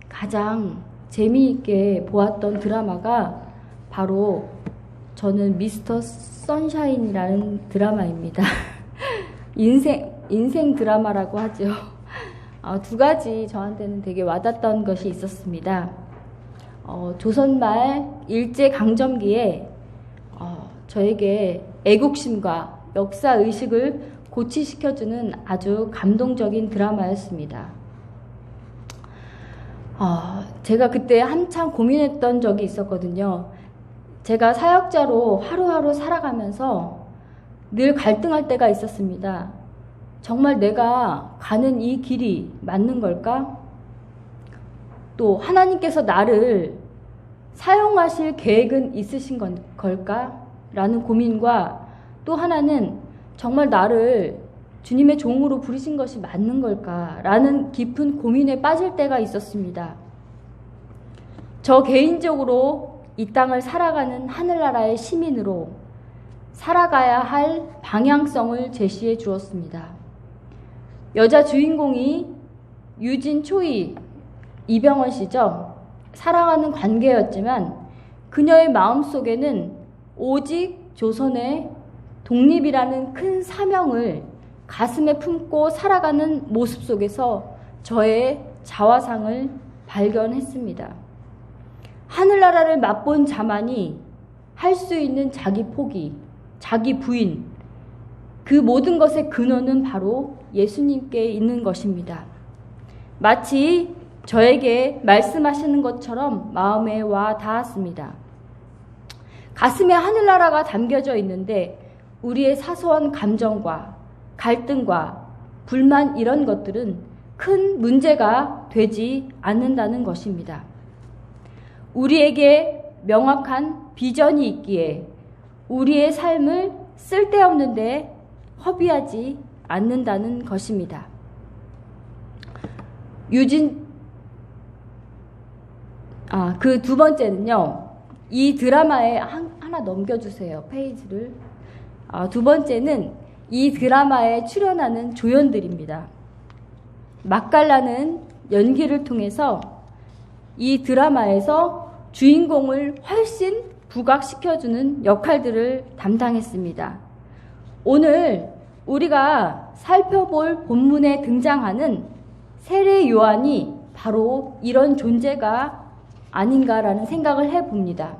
가장 재미있게 보았던 드라마가 바로 저는 미스터 선샤인이라는 드라마입니다. 인생 드라마라고 하죠. 두 가지 저한테는 되게 와닿던 것이 있었습니다. 조선말 일제강점기에 저에게 애국심과 역사의식을 고취시켜주는 아주 감동적인 드라마였습니다. 제가 그때 한참 고민했던 적이 있었거든요. 제가 사역자로 하루하루 살아가면서 늘 갈등할 때가 있었습니다. 정말 내가 가는 이 길이 맞는 걸까? 또 하나님께서 나를 사용하실 계획은 있으신 걸까? 라는 고민과 또 하나는 정말 나를 주님의 종으로 부르신 것이 맞는 걸까? 라는 깊은 고민에 빠질 때가 있었습니다. 저 개인적으로 이 땅을 살아가는 하늘나라의 시민으로 살아가야 할 방향성을 제시해 주었습니다. 여자 주인공이 유진 초이 이병헌 씨죠. 사랑하는 관계였지만 그녀의 마음속에는 오직 조선의 독립이라는 큰 사명을 가슴에 품고 살아가는 모습 속에서 저의 자화상을 발견했습니다. 하늘나라를 맛본 자만이 할 수 있는 자기 포기, 자기 부인, 그 모든 것의 근원은 바로 예수님께 있는 것입니다. 마치 저에게 말씀하시는 것처럼 마음에 와 닿았습니다. 가슴에 하늘나라가 담겨져 있는데 우리의 사소한 감정과 갈등과 불만 이런 것들은 큰 문제가 되지 않는다는 것입니다. 우리에게 명확한 비전이 있기에 우리의 삶을 쓸데없는데 허비하지 않는다는 것입니다. 그 두 번째는요. 이 드라마에 하나 넘겨주세요. 페이지를. 두 번째는 이 드라마에 출연하는 조연들입니다. 맛깔나는 연기를 통해서 이 드라마에서 주인공을 훨씬 부각시켜주는 역할들을 담당했습니다. 오늘 우리가 살펴볼 본문에 등장하는 세례 요한이 바로 이런 존재가 아닌가라는 생각을 해봅니다.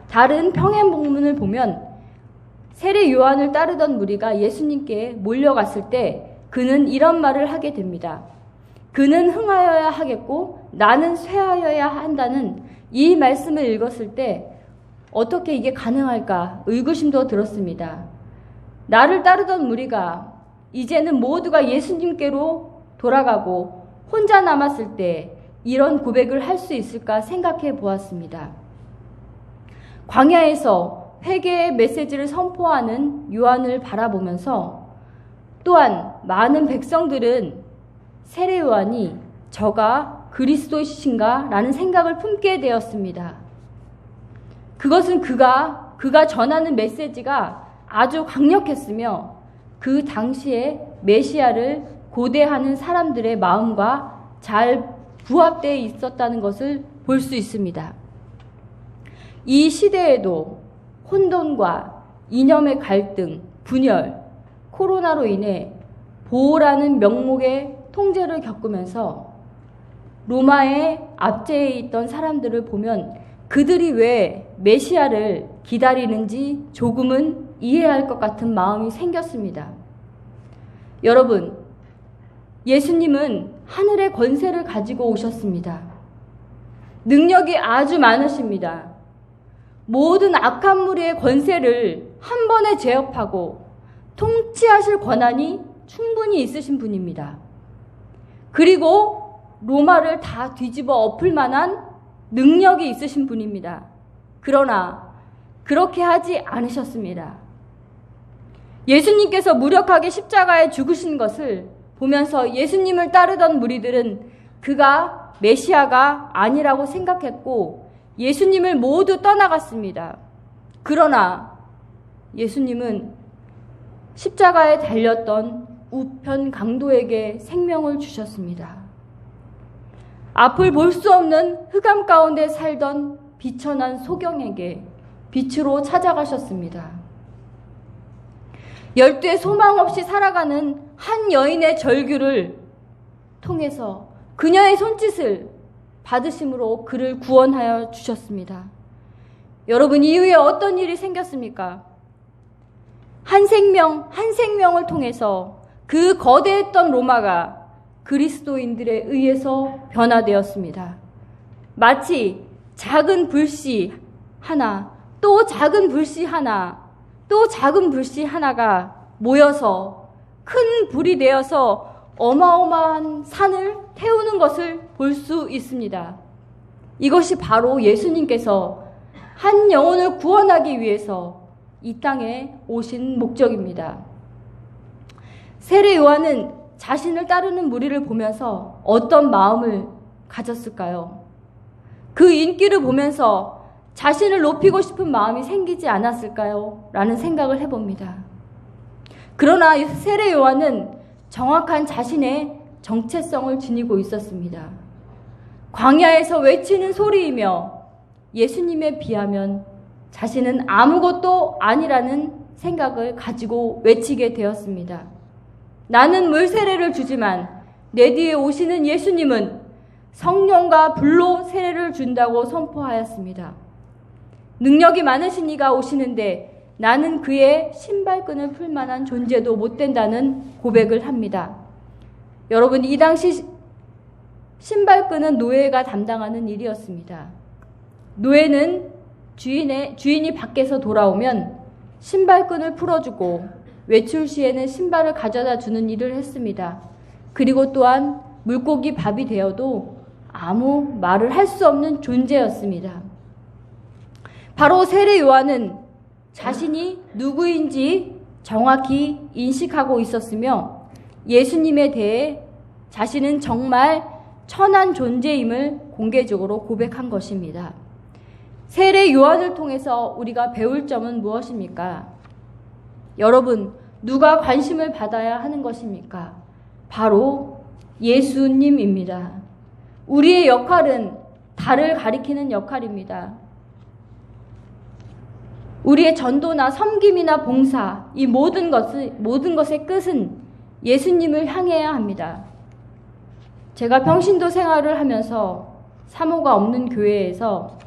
다른 평행 본문을 보면 세례 요한을 따르던 무리가 예수님께 몰려갔을 때 그는 이런 말을 하게 됩니다. 그는 흥하여야 하겠고 나는 쇠하여야 한다는 이 말씀을 읽었을 때 어떻게 이게 가능할까 의구심도 들었습니다. 나를 따르던 무리가 이제는 모두가 예수님께로 돌아가고 혼자 남았을 때 이런 고백을 할 수 있을까 생각해 보았습니다. 광야에서 회개의 메시지를 선포하는 요한을 바라보면서 또한 많은 백성들은 세례 요한이 저가 그리스도이신가? 라는 생각을 품게 되었습니다. 그것은 그가 전하는 메시지가 아주 강력했으며 그 당시에 메시아를 고대하는 사람들의 마음과 잘 부합되어 있었다는 것을 볼 수 있습니다. 이 시대에도 혼돈과 이념의 갈등, 분열, 코로나로 인해 보호라는 명목의 통제를 겪으면서 로마의 압제에 있던 사람들을 보면 그들이 왜 메시아를 기다리는지 조금은 이해할 것 같은 마음이 생겼습니다. 여러분, 예수님은 하늘의 권세를 가지고 오셨습니다. 능력이 아주 많으십니다. 모든 악한 무리의 권세를 한 번에 제압하고 통치하실 권한이 충분히 있으신 분입니다. 그리고 로마를 다 뒤집어 엎을 만한 능력이 있으신 분입니다. 그러나 그렇게 하지 않으셨습니다. 예수님께서 무력하게 십자가에 죽으신 것을 보면서 예수님을 따르던 무리들은 그가 메시아가 아니라고 생각했고 예수님을 모두 떠나갔습니다. 그러나 예수님은 십자가에 달렸던 우편 강도에게 생명을 주셨습니다. 앞을 볼 수 없는 흑암 가운데 살던 비천한 소경에게 빛으로 찾아가셨습니다. 열두에 소망 없이 살아가는 한 여인의 절규를 통해서 그녀의 손짓을 받으심으로 그를 구원하여 주셨습니다. 여러분, 이후에 어떤 일이 생겼습니까? 한 생명을 통해서 그 거대했던 로마가 그리스도인들에 의해서 변화되었습니다. 마치 작은 불씨 하나, 또 작은 불씨 하나, 또 작은 불씨 하나가 모여서 큰 불이 되어서 어마어마한 산을 태우는 것을 볼 수 있습니다. 이것이 바로 예수님께서 한 영혼을 구원하기 위해서 이 땅에 오신 목적입니다. 세례 요한은 자신을 따르는 무리를 보면서 어떤 마음을 가졌을까요? 그 인기를 보면서 자신을 높이고 싶은 마음이 생기지 않았을까요? 라는 생각을 해봅니다. 그러나 세례 요한은 정확한 자신의 정체성을 지니고 있었습니다. 광야에서 외치는 소리이며 예수님에 비하면 자신은 아무것도 아니라는 생각을 가지고 외치게 되었습니다. 나는 물 세례를 주지만 내 뒤에 오시는 예수님은 성령과 불로 세례를 준다고 선포하였습니다. 능력이 많으신 이가 오시는데 나는 그의 신발끈을 풀 만한 존재도 못 된다는 고백을 합니다. 여러분, 이 당시 신발끈은 노예가 담당하는 일이었습니다. 노예는 주인이 밖에서 돌아오면 신발끈을 풀어주고 외출 시에는 신발을 가져다 주는 일을 했습니다. 그리고 또한 물고기 밥이 되어도 아무 말을 할 수 없는 존재였습니다. 바로 세례 요한은 자신이 누구인지 정확히 인식하고 있었으며 예수님에 대해 자신은 정말 천한 존재임을 공개적으로 고백한 것입니다. 세례 요한을 통해서 우리가 배울 점은 무엇입니까? 여러분, 누가 관심을 받아야 하는 것입니까? 바로 예수님입니다. 우리의 역할은 달을 가리키는 역할입니다. 우리의 전도나 섬김이나 봉사, 이 모든 것의 끝은 예수님을 향해야 합니다. 제가 평신도 생활을 하면서 사모가 없는 교회에서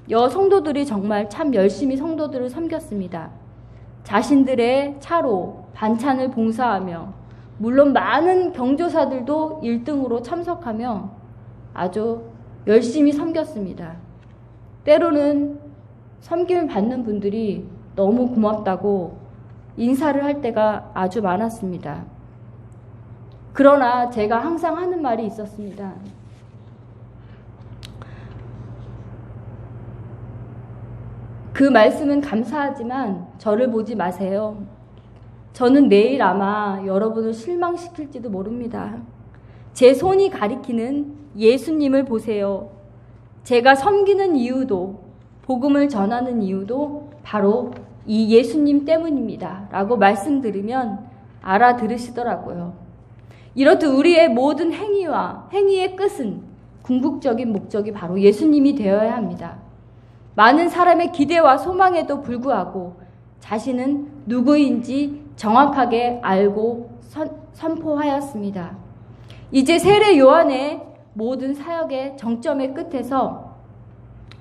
성도들이 정말 참 열심히 성도들을 섬겼습니다. 자신들의 차로 반찬을 봉사하며 물론 많은 경조사들도 1등으로 참석하며 아주 열심히 섬겼습니다. 때로는 섬김을 받는 분들이 너무 고맙다고 인사를 할 때가 아주 많았습니다. 그러나 제가 항상 하는 말이 있었습니다. 그 말씀은 감사하지만 저를 보지 마세요. 저는 내일 아마 여러분을 실망시킬지도 모릅니다. 제 손이 가리키는 예수님을 보세요. 제가 섬기는 이유도, 복음을 전하는 이유도 바로 이 예수님 때문입니다. 라고 말씀드리면 알아들으시더라고요. 이렇듯 우리의 모든 행위의 끝은 궁극적인 목적이 바로 예수님이 되어야 합니다. 많은 사람의 기대와 소망에도 불구하고 자신은 누구인지 정확하게 알고 선포하였습니다. 이제 세례 요한의 모든 사역의 정점의 끝에서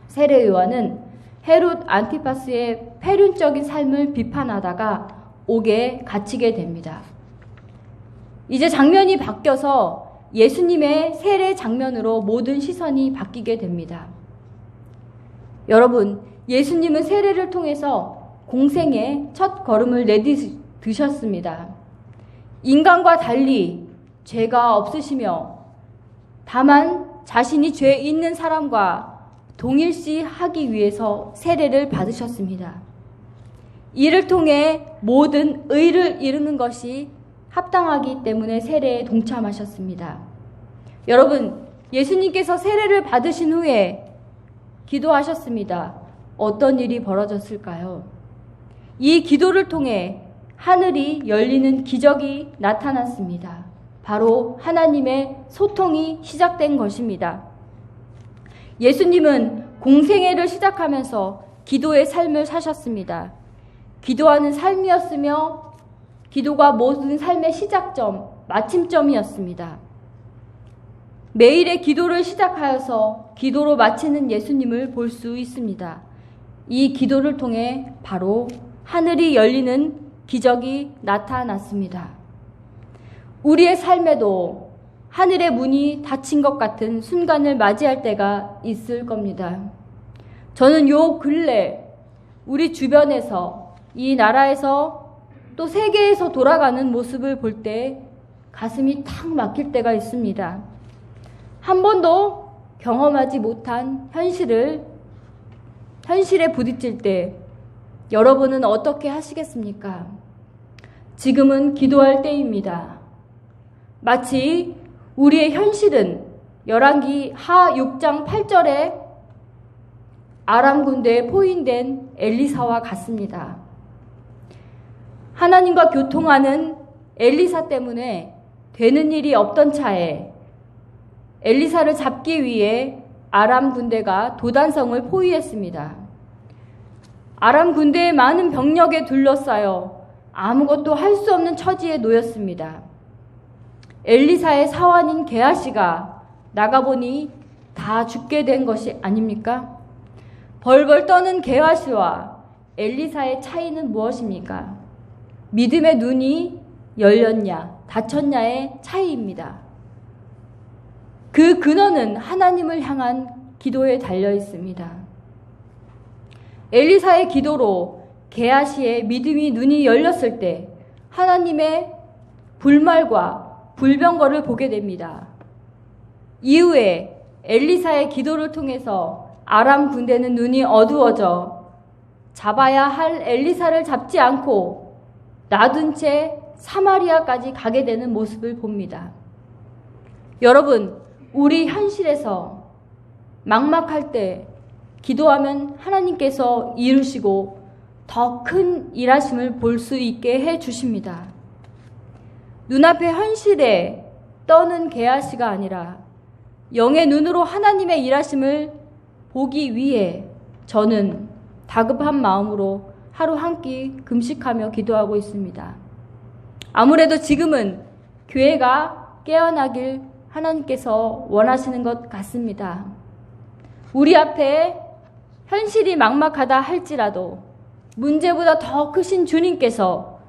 세례 요한은 헤롯 안티파스의 폐륜적인 삶을 비판하다가 옥에 갇히게 됩니다. 이제 장면이 바뀌어서 예수님의 세례 장면으로 모든 시선이 바뀌게 됩니다. 여러분, 예수님은 세례를 통해서 공생의 첫 걸음을 내디드셨습니다. 인간과 달리 죄가 없으시며 다만 자신이 죄 있는 사람과 동일시하기 위해서 세례를 받으셨습니다. 이를 통해 모든 의를 이루는 것이 합당하기 때문에 세례에 동참하셨습니다. 여러분, 예수님께서 세례를 받으신 후에 기도하셨습니다. 어떤 일이 벌어졌을까요? 이 기도를 통해 하늘이 열리는 기적이 나타났습니다. 바로 하나님의 소통이 시작된 것입니다. 예수님은 공생애를 시작하면서 기도의 삶을 사셨습니다. 기도하는 삶이었으며 기도가 모든 삶의 시작점, 마침점이었습니다. 매일의 기도를 시작하여서 기도로 마치는 예수님을 볼 수 있습니다. 이 기도를 통해 바로 하늘이 열리는 기적이 나타났습니다. 우리의 삶에도 하늘의 문이 닫힌 것 같은 순간을 맞이할 때가 있을 겁니다. 저는 요 근래 우리 주변에서, 이 나라에서 또 세계에서 돌아가는 모습을 볼 때 가슴이 탁 막힐 때가 있습니다. 한 번도 경험하지 못한 현실에 부딪힐 때 여러분은 어떻게 하시겠습니까? 지금은 기도할 때입니다. 마치 우리의 현실은 열왕기 하 6장 8절에 아람 군대에 포인된 엘리사와 같습니다. 하나님과 교통하는 엘리사 때문에 되는 일이 없던 차에 엘리사를 잡기 위해 아람 군대가 도단성을 포위했습니다. 아람 군대의 많은 병력에 둘러싸여 아무것도 할 수 없는 처지에 놓였습니다. 엘리사의 사환인 게하시가 나가보니 다 죽게 된 것이 아닙니까? 벌벌 떠는 게하시와 엘리사의 차이는 무엇입니까? 믿음의 눈이 열렸냐, 닫혔냐의 차이입니다. 그 근원은 하나님을 향한 기도에 달려 있습니다. 엘리사의 기도로 게하시의 믿음이 눈이 열렸을 때 하나님의 불말과 불병거를 보게 됩니다. 이후에 엘리사의 기도를 통해서 아람 군대는 눈이 어두워져 잡아야 할 엘리사를 잡지 않고 놔둔 채 사마리아까지 가게 되는 모습을 봅니다. 여러분, 우리 현실에서 막막할 때 기도하면 하나님께서 이루시고 더 큰 일하심을 볼 수 있게 해 주십니다. 눈앞의 현실에 떠는 게하시가 아니라 영의 눈으로 하나님의 일하심을 보기 위해 저는 다급한 마음으로 하루 한 끼 금식하며 기도하고 있습니다. 아무래도 지금은 교회가 깨어나길 하나님께서 원하시는 것 같습니다. 우리 앞에 현실이 막막하다 할지라도 문제보다 더 크신 주님께서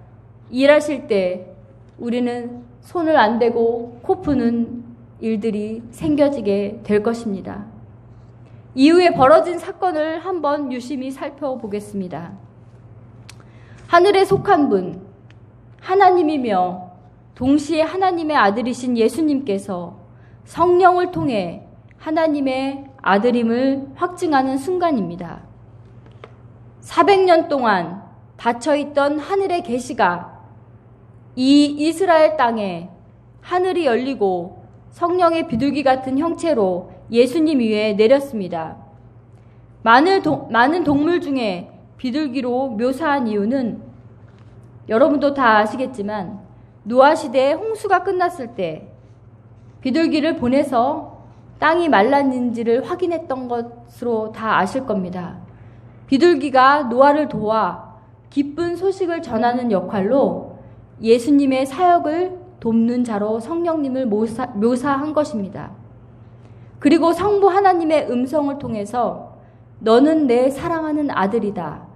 일하실 때 우리는 손을 안 대고 코 푸는 일들이 생겨지게 될 것입니다. 이후에 벌어진 사건을 한번 유심히 살펴보겠습니다. 하늘에 속한 분, 하나님이며 동시에 하나님의 아들이신 예수님께서 성령을 통해 하나님의 아들임을 확증하는 순간입니다. 400년 동안 닫혀있던 하늘의 계시가 이 이스라엘 땅에 하늘이 열리고 성령의 비둘기 같은 형체로 예수님 위에 내렸습니다. 많은 동물 중에 비둘기로 묘사한 이유는 여러분도 다 아시겠지만 노아 시대에 홍수가 끝났을 때 비둘기를 보내서 땅이 말랐는지를 확인했던 것으로 다 아실 겁니다. 비둘기가 노아를 도와 기쁜 소식을 전하는 역할로 예수님의 사역을 돕는 자로 성령님을 묘사한 것입니다. 그리고 성부 하나님의 음성을 통해서 너는 내 사랑하는 아들이다.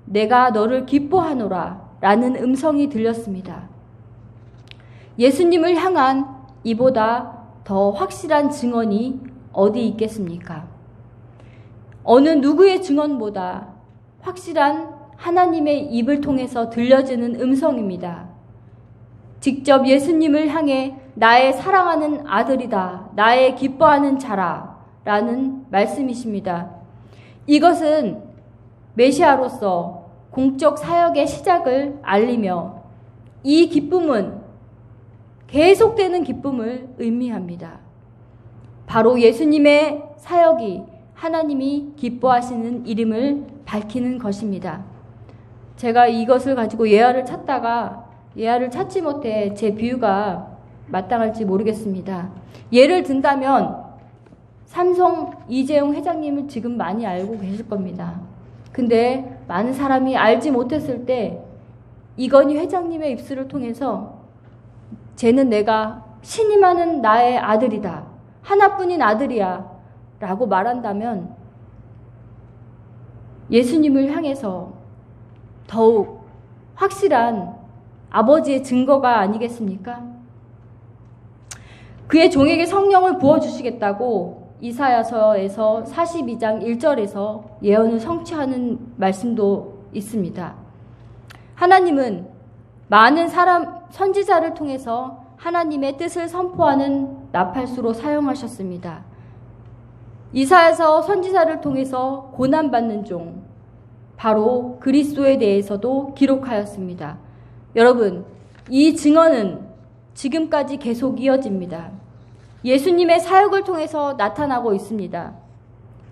내가 너를 기뻐하노라 라는 음성이 들렸습니다. 예수님을 향한 이보다 더 확실한 증언이 어디 있겠습니까? 어느 누구의 증언보다 확실한 하나님의 입을 통해서 들려지는 음성입니다. 직접 예수님을 향해 나의 사랑하는 아들이다, 나의 기뻐하는 자라 라는 말씀이십니다. 이것은 메시아로서 공적 사역의 시작을 알리며 이 기쁨은 계속되는 기쁨을 의미합니다. 바로 예수님의 사역이 하나님이 기뻐하시는 이름을 밝히는 것입니다. 제가 이것을 가지고 예화를 찾다가 예화를 찾지 못해 제 비유가 마땅할지 모르겠습니다. 예를 든다면 삼성 이재용 회장님을 지금 많이 알고 계실 겁니다. 근데 많은 사람이 알지 못했을 때 이건희 회장님의 입술을 통해서 쟤는 내가 신임하는 나의 아들이다. 하나뿐인 아들이야. 라고 말한다면 예수님을 향해서 더욱 확실한 아버지의 증거가 아니겠습니까? 그의 종에게 성령을 부어주시겠다고 이사야서에서 42장 1절에서 예언을 성취하는 말씀도 있습니다. 하나님은 많은 선지자를 통해서 하나님의 뜻을 선포하는 나팔수로 사용하셨습니다. 이사야서 선지자를 통해서 고난받는 종, 바로 그리스도에 대해서도 기록하였습니다. 여러분, 이 증언은 지금까지 계속 이어집니다. 예수님의 사역을 통해서 나타나고 있습니다.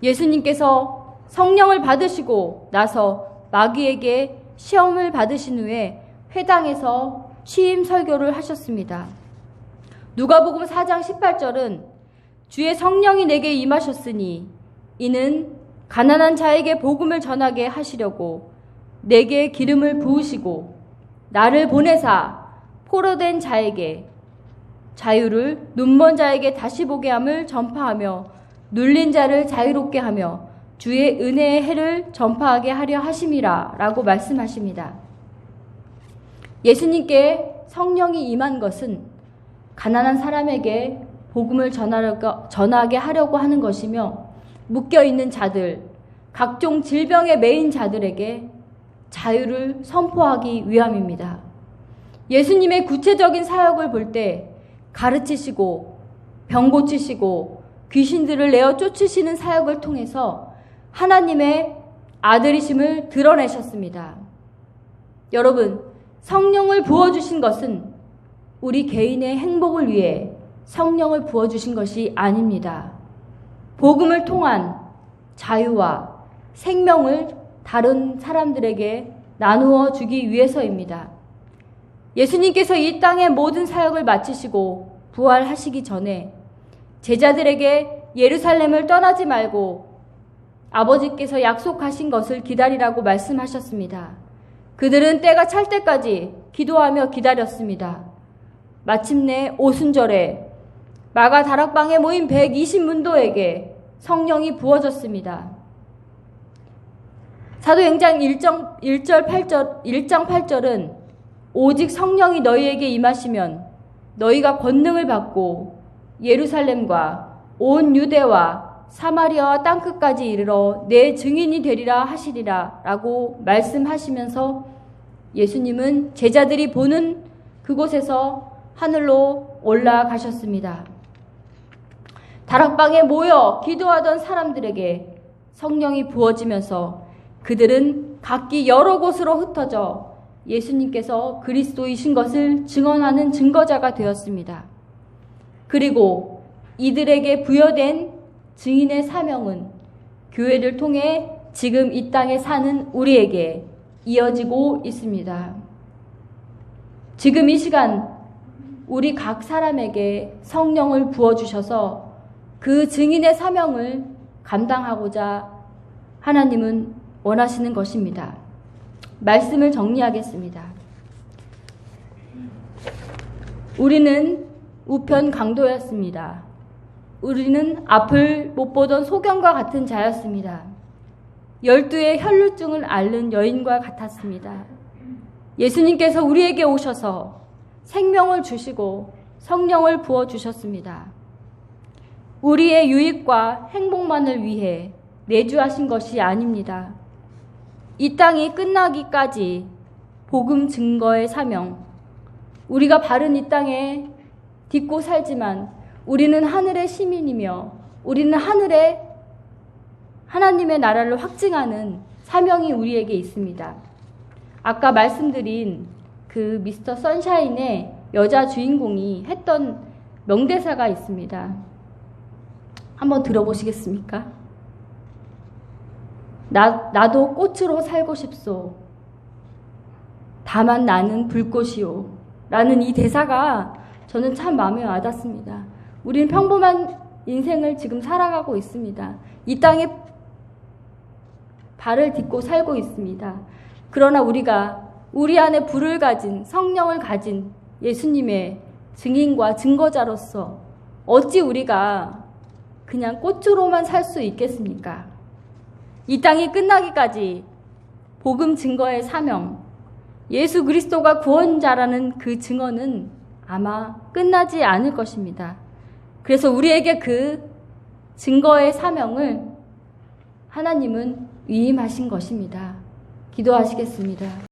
예수님께서 성령을 받으시고 나서 마귀에게 시험을 받으신 후에 회당에서 취임 설교를 하셨습니다. 누가복음 4장 18절은 주의 성령이 내게 임하셨으니 이는 가난한 자에게 복음을 전하게 하시려고 내게 기름을 부으시고 나를 보내사 포로된 자에게 자유를, 눈먼 자에게 다시 보게 함을 전파하며 눌린 자를 자유롭게 하며 주의 은혜의 해를 전파하게 하려 하심이라 라고 말씀하십니다. 예수님께 성령이 임한 것은 가난한 사람에게 복음을 전하게 하려고 하는 것이며 묶여있는 자들, 각종 질병에 매인 자들에게 자유를 선포하기 위함입니다. 예수님의 구체적인 사역을 볼 때 가르치시고 병 고치시고 귀신들을 내어 쫓으시는 사역을 통해서 하나님의 아들이심을 드러내셨습니다. 여러분, 성령을 부어주신 것은 우리 개인의 행복을 위해 성령을 부어주신 것이 아닙니다. 복음을 통한 자유와 생명을 다른 사람들에게 나누어 주기 위해서입니다. 예수님께서 이 땅의 모든 사역을 마치시고 부활하시기 전에 제자들에게 예루살렘을 떠나지 말고 아버지께서 약속하신 것을 기다리라고 말씀하셨습니다. 그들은 때가 찰 때까지 기도하며 기다렸습니다. 마침내 오순절에 마가 다락방에 모인 120문도에게 성령이 부어졌습니다. 사도행전 1장 8절은 오직 성령이 너희에게 임하시면 너희가 권능을 받고 예루살렘과 온 유대와 사마리아와 땅끝까지 이르러 내 증인이 되리라 하시리라 라고 말씀하시면서 예수님은 제자들이 보는 그곳에서 하늘로 올라가셨습니다. 다락방에 모여 기도하던 사람들에게 성령이 부어지면서 그들은 각기 여러 곳으로 흩어져 예수님께서 그리스도이신 것을 증언하는 증거자가 되었습니다. 그리고 이들에게 부여된 증인의 사명은 교회를 통해 지금 이 땅에 사는 우리에게 이어지고 있습니다. 지금 이 시간 우리 각 사람에게 성령을 부어주셔서 그 증인의 사명을 감당하고자 하나님은 원하시는 것입니다. 말씀을 정리하겠습니다. 우리는 우편 강도였습니다. 우리는 앞을 못 보던 소경과 같은 자였습니다. 12의 혈루증을 앓는 여인과 같았습니다. 예수님께서 우리에게 오셔서 생명을 주시고 성령을 부어주셨습니다. 우리의 유익과 행복만을 위해 내주하신 것이 아닙니다. 이 땅이 끝나기까지 복음 증거의 사명, 우리가 바른 이 땅에 딛고 살지만 우리는 하늘의 시민이며 우리는 하늘의 하나님의 나라를 확증하는 사명이 우리에게 있습니다. 아까 말씀드린 그 미스터 선샤인의 여자 주인공이 했던 명대사가 있습니다. 한번 들어보시겠습니까? 나도 꽃으로 살고 싶소. 다만 나는 불꽃이요. 라는 이 대사가 저는 참 마음에 와닿습니다. 우리는 평범한 인생을 지금 살아가고 있습니다. 이 땅에 발을 딛고 살고 있습니다. 그러나 우리가 우리 안에 불을 가진, 성령을 가진 예수님의 증인과 증거자로서 어찌 우리가 그냥 꽃으로만 살 수 있겠습니까? 이 땅이 끝나기까지 복음 증거의 사명, 예수 그리스도가 구원자라는 그 증언은 아마 끝나지 않을 것입니다. 그래서 우리에게 그 증거의 사명을 하나님은 위임하신 것입니다. 기도하시겠습니다.